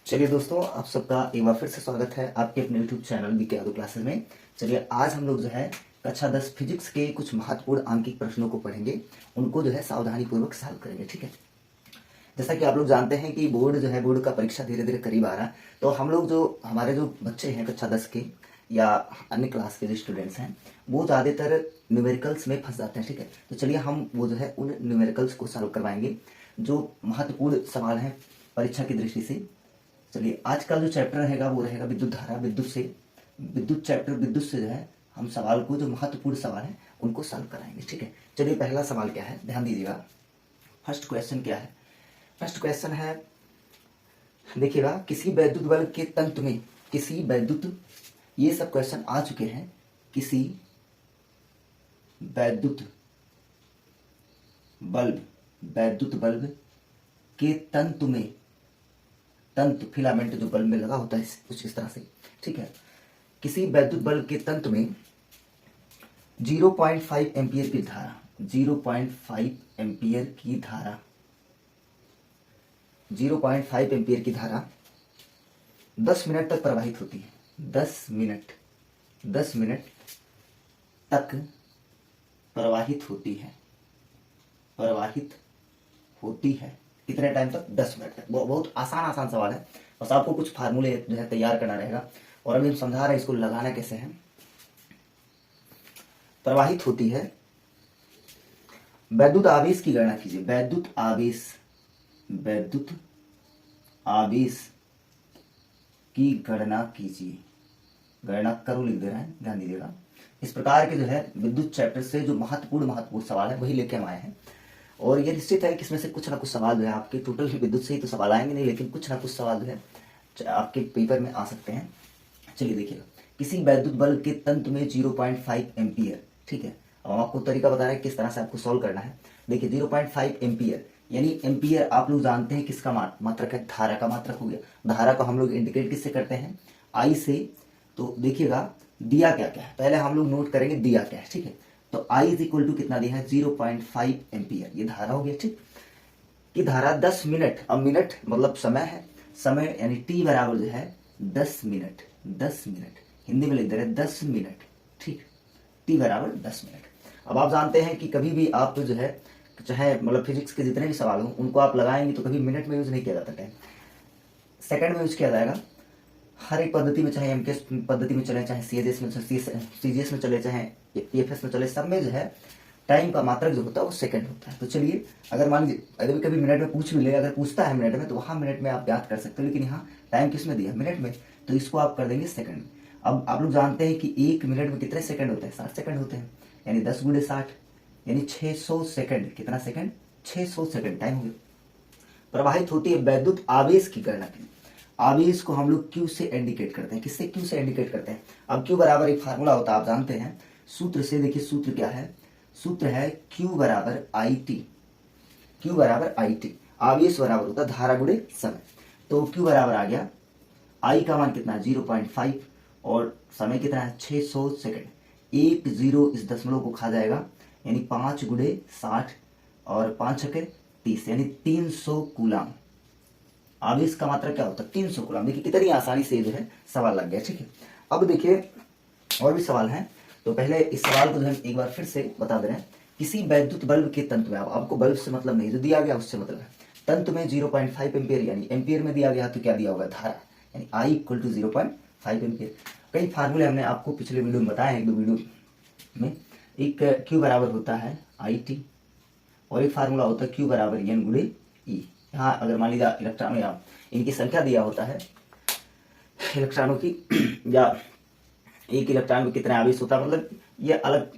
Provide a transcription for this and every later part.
चलिए दोस्तों, आप सबका एक बार फिर से स्वागत है आपके अपने YouTube channel BK Yadav classes में। चलिए आज हम लोग जो है कक्षा 10 फिजिक्स के कुछ महत्वपूर्ण आंकिक प्रश्नों को पढ़ेंगे। उनको जो है सावधानी पूर्वक सॉल्व करेंगे। ठीक है, जैसा कि आप लोग जानते हैं कि बोर्ड का परीक्षा धीरे धीरे करीब आ रहा है। तो हम लोग हमारे जो बच्चे हैं कक्षा 10 के या अन्य क्लास के जो स्टूडेंट्स हैं, वो ज़्यादातर न्यूमेरिकल्स में फंस जाते हैं। ठीक है, तो चलिए हम वो जो है उन न्यूमेरिकल्स को सॉल्व करवाएंगे जो महत्वपूर्ण सवाल हैं परीक्षा की दृष्टि से। चलिए आज का जो चैप्टर रहेगा वो रहेगा विद्युत धारा। विद्युत से जो है हम सवाल को, जो महत्वपूर्ण सवाल है उनको सॉल्व कराएंगे। ठीक है, चलिए पहला सवाल क्या है, ध्यान दीजिएगा। फर्स्ट क्वेश्चन क्या है? फर्स्ट क्वेश्चन है, देखिएगा, किसी वैद्युत बल्ब के तंत्र में, किसी वैद्युत, ये सब क्वेश्चन आ चुके हैं। किसी वैद्युत बल्ब के तंतु में, तंतु फिलामेंट जो बल्ब में लगा होता है कुछ इस तरह से। ठीक है, किसी वैद्युत बल्ब के तंतु में 0.5 एम्पियर की धारा, 0.5 एम्पियर की धारा, 0.5 एम्पियर की धारा 10 मिनट तक प्रवाहित होती है। 10 मिनट तक प्रवाहित होती है। कितने टाइम तक? 10 मिनट तक। बहुत आसान सवाल है, बस आपको कुछ फार्मूले जो है तैयार करना रहेगा। और अभी हम समझा रहे हैं इसको लगाना कैसे है। प्रवाहित होती है, वैद्युत आवेश की गणना कीजिए। वैद्युत आवेश की गणना कीजिए। गणना करो लिख दे रहे हैं, ध्यान दीजिएगा। इस प्रकार के जो है विद्युत चैप्टर से जो महत्वपूर्ण सवाल है वही लेके हम आए हैं। और ये निश्चित है कि इसमें से कुछ ना कुछ सवाल जो है आपके, टोटल विद्युत से ही तो सवाल आएंगे नहीं, लेकिन कुछ ना कुछ सवाल जो है आपके पेपर में आ सकते हैं। चलिए देखिएगा, किसी वैद्युत बल्ब के तंतु में 0.5 एम्पियर। ठीक है, अब हम आपको तरीका बता रहे हैं किस तरह से आपको सॉल्व करना है। देखिए 0.5 एम्पियर, यानी एम्पियर आप लोग जानते हैं किसका मात्रक है? धारा का मात्रक हो गया। धारा को हम लोग इंडिकेट किससे करते हैं? आई से। तो देखिएगा दिया क्या क्या है, पहले हम लोग नोट करेंगे दिया क्या है। ठीक है, तो I इज इक्वल टू कितना दिया है? 0.5 एम्पियर, ये धारा हो गया। ठीक, कि धारा 10 मिनट, अब मिनट मतलब समय है, समय यानी T बराबर जो है 10 मिनट। 10 मिनट हिंदी में लिख दे रहे 10 मिनट। ठीक, T बराबर 10 मिनट। अब आप जानते हैं कि कभी भी आप जो है, चाहे मतलब फिजिक्स के जितने भी सवाल हो उनको आप लगाएंगे तो कभी मिनट में यूज नहीं किया जाता, टाइम सेकंड में यूज किया जाएगा। हर एक पद्धति में, चाहे एमकेएस पद्धति में चले, चाहे सीजीएस में चले, चाहे पीएफएस में चले, सब में जो है टाइम का मात्रक जो होता है वो सेकंड होता है। तो चलिए, अगर मान लीजिए अगर कभी मिनट में पूछ भी ले, अगर पूछता है मिनट में, तो वहां मिनट में आप याद कर सकते हो, लेकिन यहाँ टाइम किस में दिया? मिनट में, तो इसको आप कर देंगे सेकंड में। अब आप लोग जानते हैं कि 1 मिनट में कितने सेकंड होते हैं? 60 सेकंड होते हैं, यानी 10 गुणे 60 यानी 600 सेकंड। कितना सेकंड? 600 सेकंड टाइम हो गया। प्रवाहित होती है वैद्युत आवेश की गणना की। आवेश को हम लोग क्यू से इंडिकेट करते हैं। किससे? क्यू से इंडिकेट करते हैं। अब क्यू बराबर एक फार्मूला होता है, आप जानते हैं सूत्र से। देखिए सूत्र क्या है? सूत्र है क्यू बराबर आई टी। क्यू बराबर आई टी, आवेश बराबर होता है धारा गुणे समय। तो क्यू बराबर आ गया, आई का मान कितना है? 0.5 और समय कितना है? 600 सेकंड। एक जीरो इस दशमलव को खा जाएगा, यानी 5 गुणे 60 और 5 छके 30, यानी 300 कूलाम। आवेश का मात्रा क्या होता है? 300 कूलाम। देखिए कितनी आसानी से जो है सवाल लग गया। ठीक है, अब देखिए और भी सवाल हैं, तो पहले इस सवाल को जो हम एक बार फिर से बता दे रहे हैं। किसी वैद्युत बल्ब के तंतु में, आपको बल्ब से मतलब नहीं, जो दिया गया उससे मतलब है। तंतु में 0.5 एम्पियर, यानी एम्पियर में दिया गया तो क्या दिया होगा? धारा, यानी I इक्वल टू 0.5 एम्पियर। कई फार्मूले हमने आपको पिछले वीडियो में बताए हैं, एक दो वीडियो में। एक Q बराबर होता है IT, और एक फार्मूला होता है Q बराबर N गुणे E। यहाँ अगर मान लीजिए इलेक्ट्रॉन या इनकी संख्या दिया होता है इलेक्ट्रॉनों की, या एक इलेक्ट्रॉन में कितना आवेश होता है, मतलब ये अलग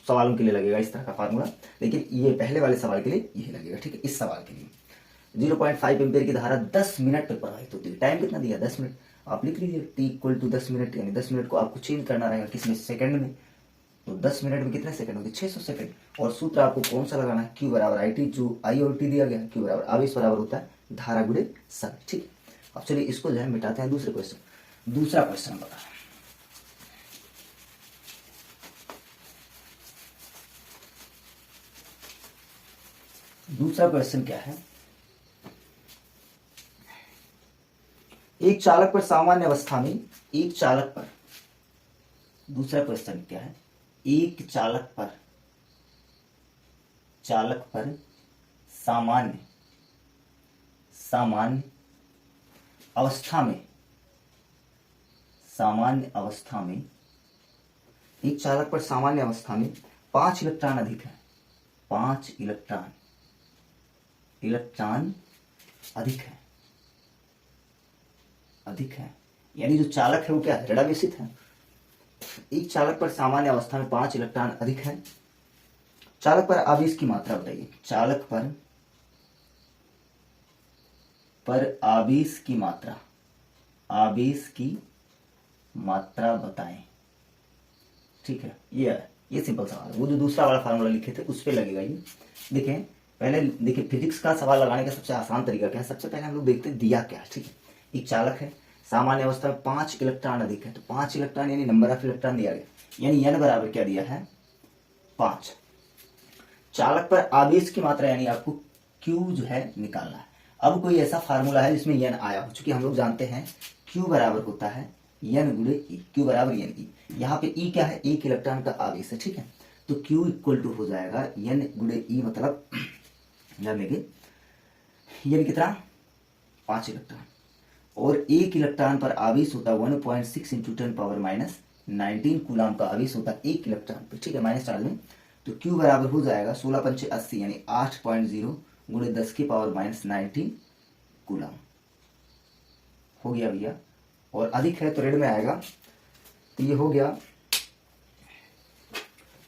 सवालों के लिए लगेगा इस तरह का फार्मूला, लेकिन ये पहले वाले सवाल के लिए यही लगेगा। ठीक है, इस सवाल के लिए 0.5 एम्पियर की धारा 10 मिनट तक प्रवाहित होती है। टाइम कितना दिया? 10 मिनट। आप लिख लीजिए T इक्वल टू 10 मिनट, यानी 10 मिनट को आपको चेंज करना रहेगा किसमें? सेकंड में। तो 10 मिनट में कितने सेकंड होंगे? 600 सेकंड। और सूत्र आपको कौन सा लगाना है? Q बराबर आई टी, जो आई और टी दिया गया है। Q बराबर आवेश बराबर होता है धारा गुणे समय। ठीक है, अब चलिए इसको जो है मिटाते हैं। दूसरा क्वेश्चन बता रहे हैं। दूसरा क्वेश्चन क्या है? एक चालक पर सामान्य अवस्था में, एक चालक पर, दूसरा क्वेश्चन क्या है, एक चालक पर सामान्य सामान्य अवस्था में, सामान्य अवस्था में, एक चालक पर सामान्य अवस्था में 5 इलेक्ट्रॉन अधिक है, 5 इलेक्ट्रॉन अधिक है, यानी जो चालक है वो क्या है, ऋणावेशित है। एक चालक पर सामान्य अवस्था में 5 इलेक्ट्रॉन अधिक है। चालक पर आवेश की मात्रा बताइए, चालक पर आवेश की मात्रा बताएं। ठीक है, ये सिंपल सवाल है। वो जो दूसरा वाला फार्मूला लिखे थे उस पे लगेगा ये। देखें पहले, देखिए फिजिक्स का सवाल लगाने का सबसे आसान तरीका क्या है, सबसे पहले हम लोग देखते हैं दिया क्या है। ठीक है, एक चालक है, सामान्य अवस्था में 5 इलेक्ट्रॉन अधिक है, तो 5 इलेक्ट्रॉन यानी नंबर ऑफ इलेक्ट्रॉन दिया गया, यानी n बराबर क्या दिया है, 5। चालक पर आवेश की मात्रा यानी आपको Q जो है निकालना है। अब कोई ऐसा फार्मूला है जिसमें n आया हो, चूंकि हम लोग जानते हैं Q बराबर होता है n गुणे E, Q बराबर n E। यहाँ पे E क्या है, एक इलेक्ट्रॉन का आवेश है। ठीक है, तो Q इक्वल टू हो जाएगा n गुणे E, मतलब ध्यान देंगे n कितना, 5 इलेक्ट्रॉन, और एक इलेक्ट्रॉन पर आवेश होता है 1.6 इंटू 10 पावर माइनस 19 कूलाम का आवेश होता है एक इलेक्ट्रॉन पे। ठीक है, माइनस चार्ज में, तो Q बराबर हो जाएगा 16 पंचे 80 यानी 8.0 गुणे 10 की पावर माइनस 19 कूलाम हो गया भैया। और अधिक है तो ऋण में आएगा, तो ये हो गया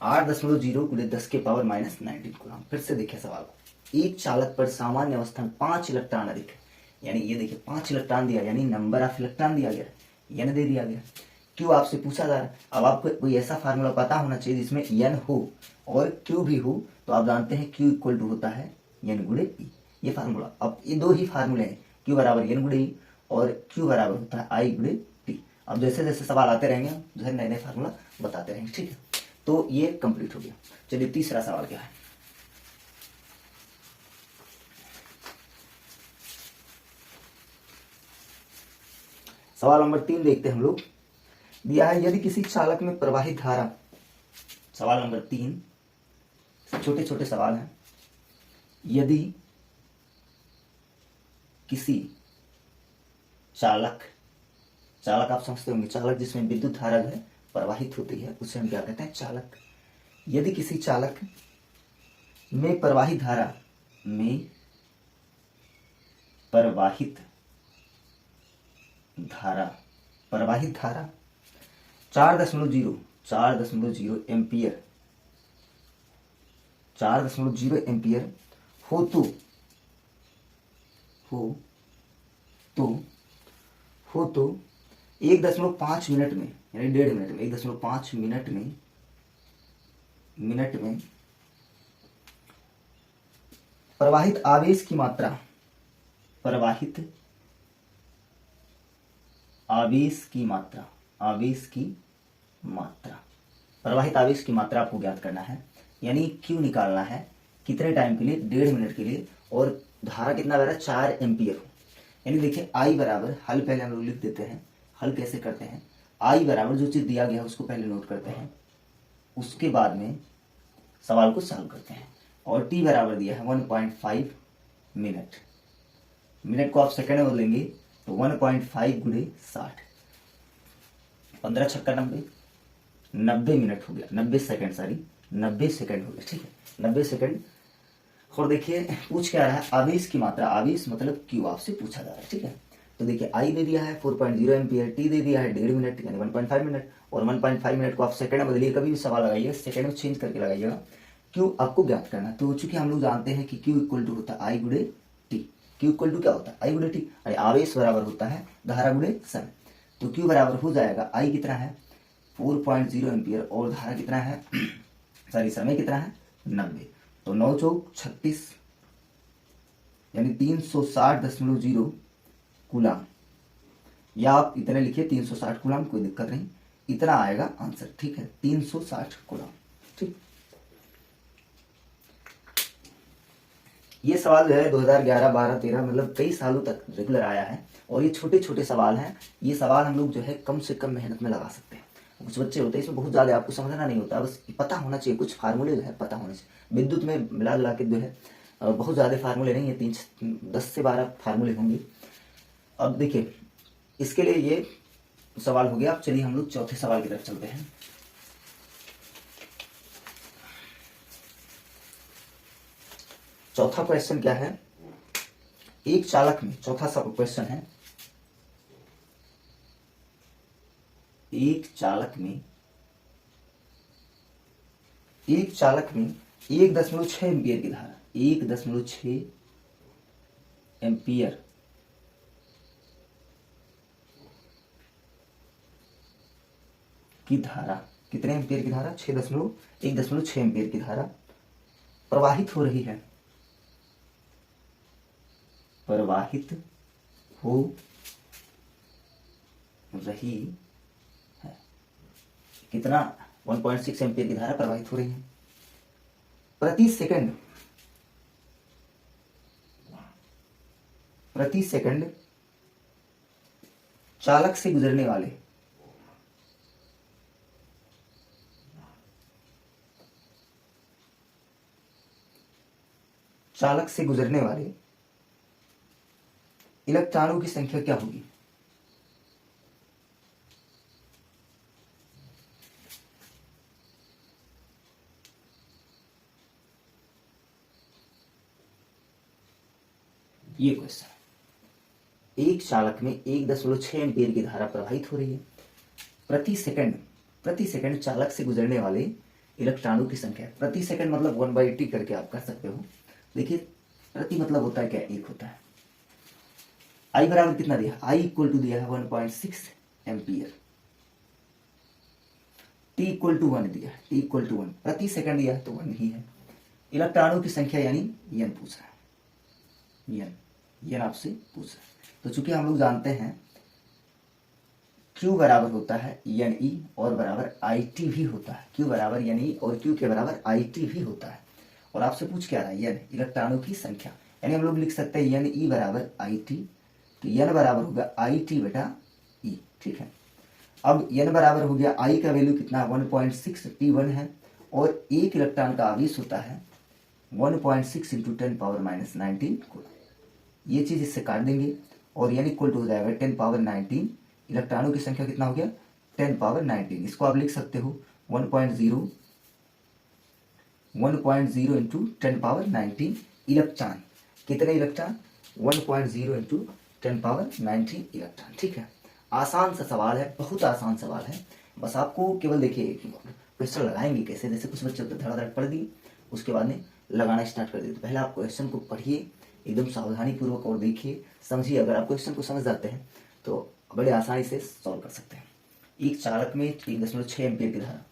8.0 गुणे 10 के पावर माइनस 19 कूलाम। फिर से देखिए सवाल को, एक चालक पर सामान्य अवस्था में 5 इलेक्ट्रॉन अधिक है, यानी ये देखिए 5 इलेक्ट्रॉन दिया, यानी नंबर ऑफ इलेक्ट्रॉन दिया गया, n दे दिया गया। Q आपसे पूछा जा रहा है। अब आपको कोई ऐसा फार्मूला पता होना चाहिए जिसमें n हो और Q भी हो, तो आप जानते हैं Q इक्वल टू होता है n गुणे E, ये फार्मूला। अब ये दो ही फार्मूले हैं, Q बराबर n गुणे E और Q बराबर होता है I गुणे T। अब जैसे जैसे सवाल आते रहेंगे जो है नए नए फार्मूला बताते रहेंगे। ठीक है, तो ये कंप्लीट हो गया। चलिए तीसरा सवाल क्या है, सवाल नंबर 3 देखते हैं हम लोग। दिया है यदि किसी चालक में प्रवाहित धारा, सवाल नंबर 3 छोटे छोटे सवाल हैं। यदि किसी चालक आप समझते होंगे, चालक जिसमें विद्युत धारा है प्रवाहित होती है उसे हम क्या कहते हैं, चालक। यदि किसी चालक में प्रवाहित धारा 4.0 एम्पियर 4.0 एम्पियर हो तो 1.5 मिनट में, यानी 1.5 मिनट में, 1.5 मिनट में प्रवाहित आवेश की मात्रा, प्रवाहित आवेश की मात्रा आपको ज्ञात करना है, यानी Q निकालना है। कितने टाइम के लिए, 1.5 मिनट के लिए, और धारा कितना बह रहा है, 4 एम्पियर हो। यानी देखिए I बराबर, हल पहले हम लोग लिख देते हैं। हल कैसे करते हैं, I बराबर जो चीज दिया गया है उसको पहले नोट करते हैं, उसके बाद में सवाल को सॉल्व करते हैं। और T बराबर दिया है 1.5 मिनट, मिनट को आप सेकंड में बदलेंगे तो 1.5 गुणे 60, 15 छक्का 90, 90 मिनट हो गया, 90 सेकंड हो गया। ठीक है, 90 सेकंड। और देखिए पूछ क्या रहा है, आवेश की मात्रा, आवेश मतलब Q आपसे पूछा जा रहा है। ठीक है, तो देखिए I दे दिया है 4.0 एम्पियर, T दे दिया है 1.5 मिनट यानी 1.5 मिनट, और 1.5 मिनट को आप सेकंड में बदलिए, कभी भी सवाल लगाइए सेकंड में चेंज करके लगाइएगा। Q आपको ज्ञात करना है। तो चूंकि हम लोग जानते हैं कि Q इक्वल टू होता है I गुणे T, Q इक्वल टू क्या होता है, I गुणे T, यानी आवेश बराबर होता है धारा गुणे समय। तो Q बराबर हो जाएगा, I कितना है 4.0 एम्पियर और धारा कितना है समय कितना है 90, तो 9 चौक 36 यानी 360.0 कूलाम, या आप इतने लिखिए 360 कूलाम, कोई दिक्कत नहीं, इतना आएगा आंसर। ठीक है, 360 कूलाम। ठीक, ये सवाल जो है 2011, 12, 13 मतलब कई सालों तक रेगुलर आया है, और ये छोटे छोटे सवाल हैं। ये सवाल हम लोग जो है कम से कम मेहनत में लगा सकते हैं। कुछ बच्चे होते हैं इसमें बहुत ज़्यादा आपको समझना नहीं होता, बस पता होना चाहिए, कुछ फार्मूले जो है पता होने चाहिए। विद्युत में मिला जुला के जो है बहुत ज़्यादा फार्मूले नहीं है, 10 से 12 फार्मूले होंगे। अब देखिए, इसके लिए ये सवाल हो गया। अब चलिए हम लोग चौथे सवाल की तरफ चलते हैं। चौथा क्वेश्चन क्या है, एक चालक में, चौथा सब क्वेश्चन है, एक चालक में 1.6 एम्पियर की धारा, 1.6 एम्पियर की धारा, कितने एम्पियर की धारा, 1.6 एम्पियर की धारा प्रवाहित हो रही है, प्रवाहित हो रही है। कितना, 1.6 एम्पियर की धारा प्रवाहित हो रही है। प्रति सेकंड चालक से गुजरने वाले इलेक्ट्रॉनों की संख्या क्या होगी। ये क्वेश्चन, एक चालक में 1.6 एम्पियर की धारा प्रवाहित हो रही है, प्रति सेकंड चालक से गुजरने वाले इलेक्ट्रॉनों की संख्या। प्रति सेकंड मतलब 1/t करके आप कर सकते हो। देखिए, प्रति मतलब होता है क्या, एक होता है। आई बराबर कितना दिया, आई इक्वल टू दिया है 1.6 एम्पियर, टी इक्वल टू 1 दिया है, टी इक्वल टू 1, प्रति सेकंड दिया है तो 1 ही है। इलेक्ट्रॉनों की संख्या यानी एन पूछ रहा है, एन आपसे पूछ रहा है। तो चूंकि हम लोग जानते हैं Q बराबर होता है एन ई और बराबर आई टी भी होता है, Q बराबर एन ई और Q के बराबर आई टी भी होता है। और आपसे पूछ क्या रहा है, एन इलेक्ट्रॉनों की संख्या, यानी हम लोग लिख सकते हैं एन ई बराबर आई टी, तो एन बराबर होगा आई टी बटा ई। ठीक है, अब एन बराबर हो गया, आई का वैल्यू कितना, 1.6, T1 है, और एक इलेक्ट्रॉन का आवेश होता है 1.6 इंटू 10⁻⁻19 को, ये चीज इससे काट देंगे और एन इक्वल टू हो जाएगा 10⁻19। इलेक्ट्रॉनों की संख्या कितना हो गया, 10⁻19। इसको आप लिख सकते हो 1.0 इंटू 10⁻19 इलेक्ट्रॉन। कितने इलेक्ट्रॉन, 1.0 इंटू 10⁻19 इलेक्ट्रॉन। ठीक है, आसान सा सवाल है, बहुत आसान सवाल है। बस आपको केवल देखिए क्वेश्चन लगाएंगे कैसे, जैसे कुछ बच्चे धड़ाधड़ पढ़ दिए, उसके बाद में लगाना स्टार्ट कर दिए। तो पहले आप क्वेश्चन को पढ़िए एकदम सावधानी पूर्वक और देखिए, समझिए। अगर आप क्वेश्चन को समझ जाते हैं तो बड़े आसानी से सॉल्व कर सकते हैं। एक चालक में 1.6 एम्पियर की धारा,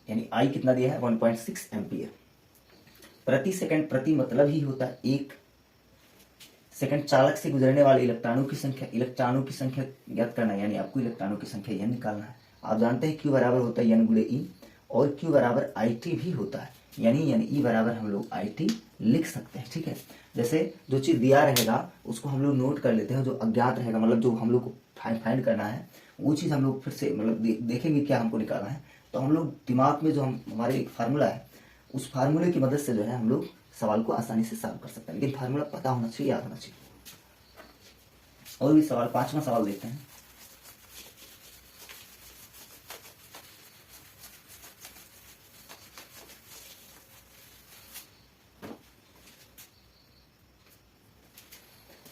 यानी आई कितना दिया है, 1.6 एम्पियर, प्रति सेकंड, प्रति मतलब ही होता है एक सेकंड, चालक से गुजरने वाले इलेक्ट्रॉनों की संख्या ज्ञात करना है, यानी आपको इलेक्ट्रॉनों की संख्या एन निकालना है। आप जानते हैं Q बराबर होता है एन गुणे ई, और Q बराबर आई टी भी होता है, यानी ई बराबर हम लोग आई टी लिख सकते हैं। ठीक है, जैसे जो चीज दिया रहेगा उसको हम लोग नोट कर लेते हैं, जो अज्ञात रहेगा मतलब जो हम लोग को फाइंड करना है वो चीज हम लोग फिर से मतलब देखेंगे क्या हमको निकालना है। तो हम लोग दिमाग में जो हमारे एक फार्मूला है, उस फार्मूले की मदद से जो है हम लोग सवाल को आसानी से सॉल्व कर सकते हैं, लेकिन फार्मूला पता होना चाहिए, याद होना चाहिए। और भी सवाल, 5वां सवाल देखते हैं।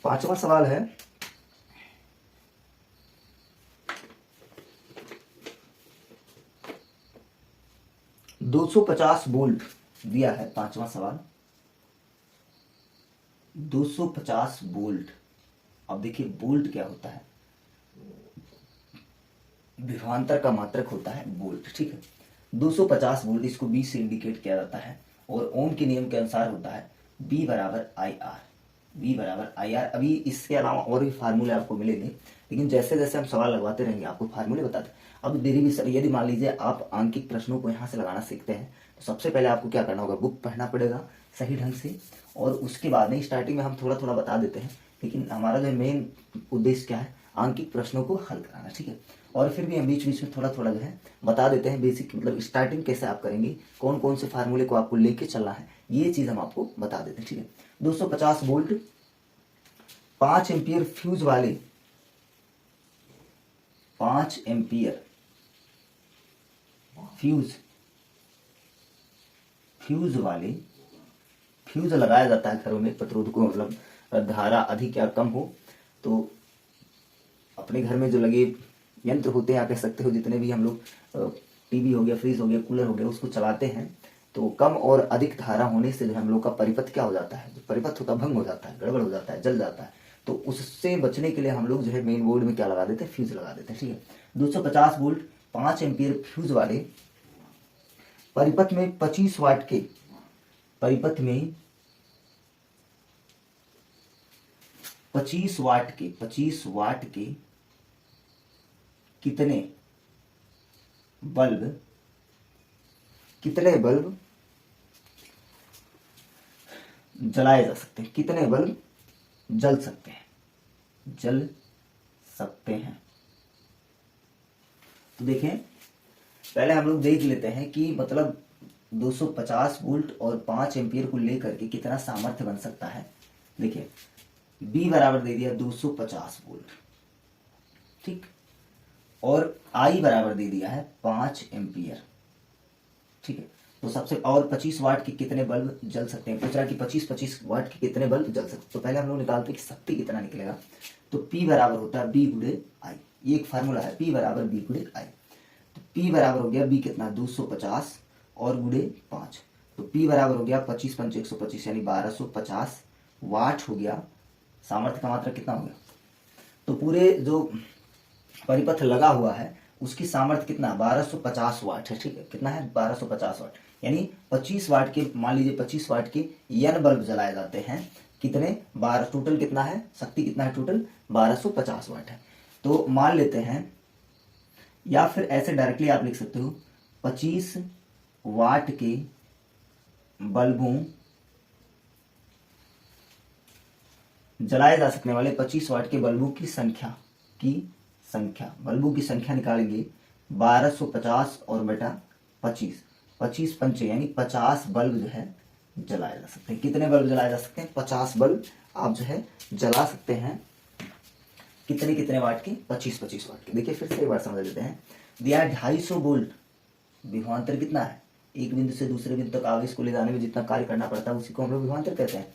पांचवा सवाल है, $250 वोल्ट दिया है। पांचवा सवाल 250 वोल्ट। अब देखिए वोल्ट क्या होता है, विभवांतर का मात्रक होता है वोल्ट। ठीक है, 250 वोल्ट, इसको B से इंडिकेट किया जाता है, और ओम के नियम के अनुसार होता है B बराबर आई आर। V बराबर आई आर। अभी इसके अलावा और भी फार्मूले आपको मिलेंगे, लेकिन जैसे जैसे हम सवाल लगवाते रहेंगे आपको फार्मूले बताते। अब डेरिवेशन, यदि मान लीजिए आप आंकिक प्रश्नों को यहाँ से लगाना सीखते हैं तो सबसे पहले आपको क्या करना होगा, बुक पढ़ना पड़ेगा सही ढंग से, और उसके बाद में स्टार्टिंग में हम थोड़ा थोड़ा बता देते हैं, लेकिन हमारा जो मेन उद्देश्य क्या है, आंकिक प्रश्नों को हल कराना, ठीक है। और फिर भी हम बीच बीच में थोड़ा थोड़ा जो है बता देते हैं बेसिक, मतलब स्टार्टिंग कैसे आप करेंगे, कौन कौन से फार्मूले को आपको लेके चलना है, ये चीज हम आपको बता देते हैं, ठीक है। 250 वोल्ट 5 एम्पियर फ्यूज वाले, 5 एम्पियर फ्यूज वाले, फ्यूज लगाया जाता है घरों में प्रतिरोधकों, मतलब धारा अधिक या कम हो तो अपने घर में जो लगे यंत्र होते हैं, आप कह सकते हो जितने भी हम लोग टीवी हो गया, फ्रिज हो गया, कूलर हो गया, उसको चलाते हैं तो कम और अधिक धारा होने से जो हम लोग का परिपथ क्या हो जाता है, जो परिपथ होता है भंग हो जाता है, गड़बड़ हो जाता है, जल जाता है। तो उससे बचने के लिए हम लोग जो है मेन बोर्ड में क्या लगा देते हैं, फ्यूज लगा देते हैं, ठीक है। 250 वोल्ट 5 एम्पियर फ्यूज वाले परिपथ में 25 वाट के, परिपथ में 25 वाट के कितने बल्ब जलाए जा सकते हैं, कितने बल्ब जल सकते हैं। तो देखें, पहले हम लोग देख लेते हैं कि मतलब 250 वोल्ट और 5 एम्पियर को लेकर के कितना सामर्थ्य बन सकता है। देखिए B बराबर दे दिया 250 वोल्ट, ठीक, और I बराबर दे दिया है 5 एम्पियर, ठीक है। तो सबसे, और 25 वाट के कितने बल्ब जल सकते हैं, पूछ रहा है कि 25 वाट के कितने बल्ब जल सकते हैं। तो पहले हम लोग निकालते हैं कि शक्ति कितना निकलेगा। तो P बराबर होता है B गुणे I, ये एक फार्मूला है, P बराबर B गुणे I। तो P बराबर हो गया B कितना 250 और गुणे 5, तो P बराबर हो गया 25 पंच 125 यानी 1250 वाट हो गया। सामर्थ्य का मात्रा कितना हो गया, तो पूरे जो परिपथ लगा हुआ है उसकी सामर्थ्य कितना 1250 वाट है, ठीक है। कितना है 1250 वाट, यानी 25 वाट के, मान लीजिए 25 वाट के n बल्ब जलाए जाते हैं, कितने 12, टोटल कितना है, शक्ति कितना है, टोटल 1250 वाट है। तो मान लेते हैं, या फिर ऐसे डायरेक्टली आप लिख सकते हो 25 वाट के बल्बों, जलाए जा सकने वाले 25 वाट के बल्बों की संख्या, बल्बों की संख्या निकालेंगे 1250 और बटा 25 पंचे यानी 50 बल्ब जो है जलाए जा सकते हैं। कितने बल्ब जलाए जा सकते हैं, 50 बल्ब आप जो है जला सकते हैं। कितने वाट के, 25 वाट के। देखिए फिर से एक बार समझ लेते हैं, दिया 250 वोल्ट, विभवांतर कितना है, एक बिंदु से दूसरे बिंदु तक आवेश को ले जाने में जितना कार्य करना पड़ता है उसी को हम लोग विभवांतर कहते हैं।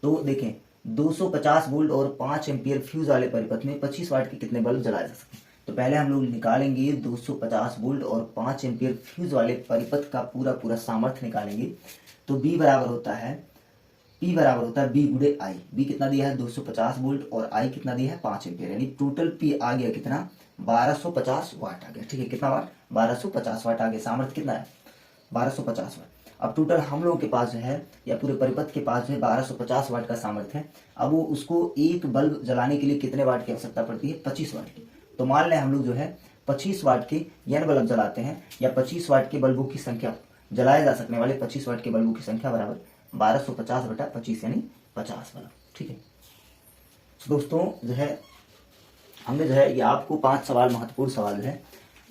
तो देखें 250 वोल्ट और 5 एम्पियर फ्यूज वाले परिपथ में 25 वाट के कितने बल्ब जलाए जा सकते हैं। तो पहले हम लोग निकालेंगे 250 वोल्ट और 5 एम्पियर फ्यूज वाले परिपथ का पूरा सामर्थ्य निकालेंगे। तो B बराबर होता है P बराबर होता है B गुणे I। B कितना दिया है 250 वोल्ट और I कितना दिया है 5 एम्पियर, यानी टोटल P आ गया कितना 1250 वाट आ गया, ठीक है। कितना वाट, 1250 वाट आ गया। सामर्थ्य कितना है 1250 वाट। अब टोटल हम लोगों के पास जो है, या पूरे परिपथ के पास जो है 1250 वाट का सामर्थ्य है। अब वो उसको एक बल्ब जलाने के लिए कितने वाट की आवश्यकता पड़ती है, 25 वाट की। तो मान लें हम लोग जो है 25 वाट के n बल्ब जलाते हैं, या 25 वाट के बल्बों की संख्या, जलाए जा सकने वाले 25 वाट के बल्बों की संख्या बराबर 1250 बटा 25 यानी 50 बल्ब, ठीक है। तो दोस्तों जो है हमने जो है ये आपको 5 सवाल, महत्वपूर्ण सवाल जो है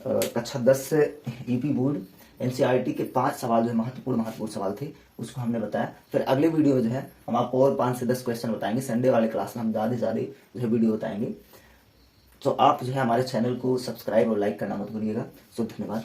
कक्षा 10 से यूपी बोर्ड एनसीईआरटी के 5 सवाल जो है महत्वपूर्ण सवाल थे, उसको हमने बताया। फिर अगले वीडियो में जो है हम आपको और 5 से 10 क्वेश्चन बताएंगे। संडे वाले क्लास में हम ज़्यादा जो है वीडियो बताएंगे। तो आप जो है हमारे चैनल को सब्सक्राइब और लाइक करना मत भूलिएगा। धन्यवाद।